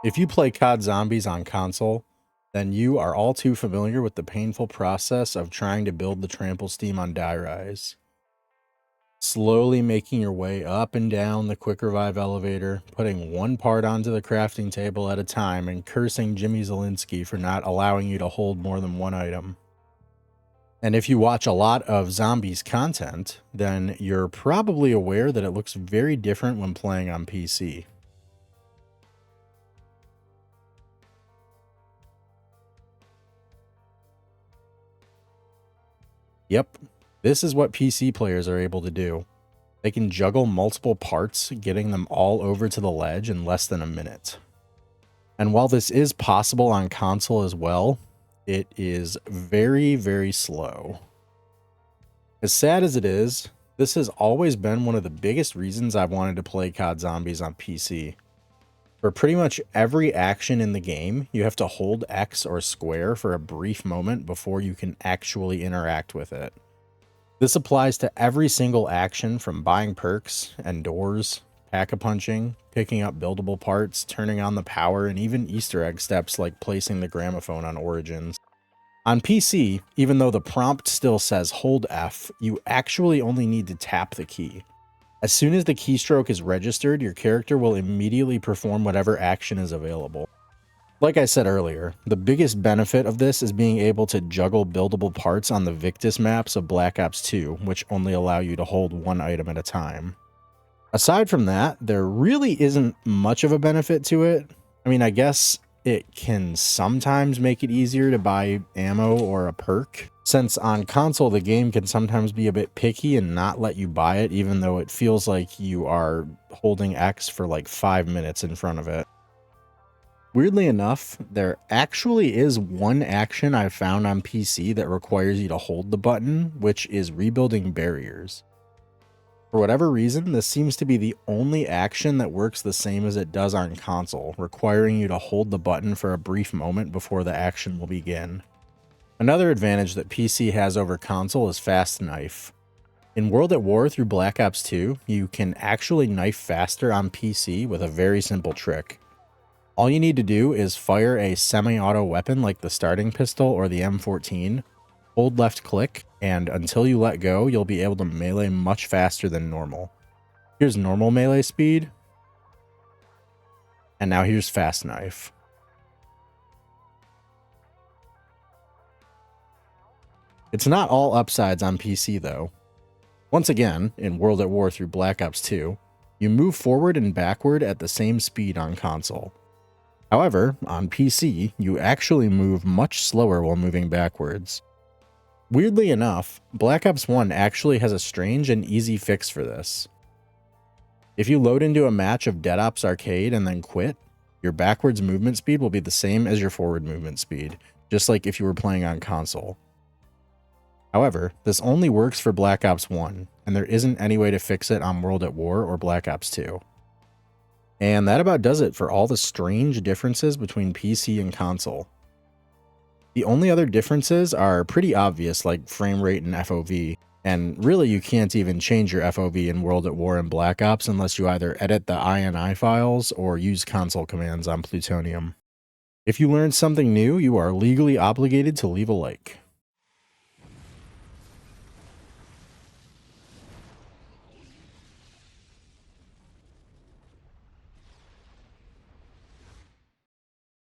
If you play COD Zombies on console, then you are all too familiar with the painful process of trying to build the trample steam on die rise. Slowly making your way up and down the quick revive elevator, putting one part onto the crafting table at a time, and cursing Jimmy Zielinski for not allowing you to hold more than one item. And if you watch a lot of Zombies content, then you're probably aware that it looks very different when playing on PC. Yep, this is what PC players are able to do. They can juggle multiple parts, getting them all over to the ledge in less than a minute. And while this is possible on console as well, it is very, very slow. As sad as it is, this has always been one of the biggest reasons I've wanted to play COD Zombies on PC. For pretty much every action in the game, you have to hold X or square for a brief moment before you can actually interact with it. This applies to every single action from buying perks and doors, pack-a-punching, picking up buildable parts, turning on the power, and even Easter egg steps like placing the gramophone on Origins. On PC, even though the prompt still says hold F, you actually only need to tap the key. As soon as the keystroke is registered, your character will immediately perform whatever action is available. Like I said earlier, the biggest benefit of this is being able to juggle buildable parts on the Victus maps of Black Ops 2, which only allow you to hold one item at a time. Aside from that, there really isn't much of a benefit to it. I mean, I guess it can sometimes make it easier to buy ammo or a perk, since on console the game can sometimes be a bit picky and not let you buy it even though it feels like you are holding X for like 5 minutes in front of it. Weirdly enough, there actually is one action I've found on PC that requires you to hold the button, which is rebuilding barriers. For whatever reason, this seems to be the only action that works the same as it does on console, requiring you to hold the button for a brief moment before the action will begin. Another advantage that PC has over console is Fast Knife. In World at War through Black Ops 2, you can actually knife faster on PC with a very simple trick. All you need to do is fire a semi-auto weapon like the starting pistol or the M14, hold left click, and until you let go, you'll be able to melee much faster than normal. Here's normal melee speed, and now here's Fast Knife. It's not all upsides on PC though. Once again, in World at War through Black Ops 2, you move forward and backward at the same speed on console. However, on PC, you actually move much slower while moving backwards. Weirdly enough, Black Ops 1 actually has a strange and easy fix for this. If you load into a match of Dead Ops Arcade and then quit, your backwards movement speed will be the same as your forward movement speed, just like if you were playing on console. However, this only works for Black Ops 1, and there isn't any way to fix it on World at War or Black Ops 2. And that about does it for all the strange differences between PC and console. The only other differences are pretty obvious, like frame rate and FOV, and really you can't even change your FOV in World at War and Black Ops unless you either edit the INI files or use console commands on Plutonium. If you learned something new, you are legally obligated to leave a like.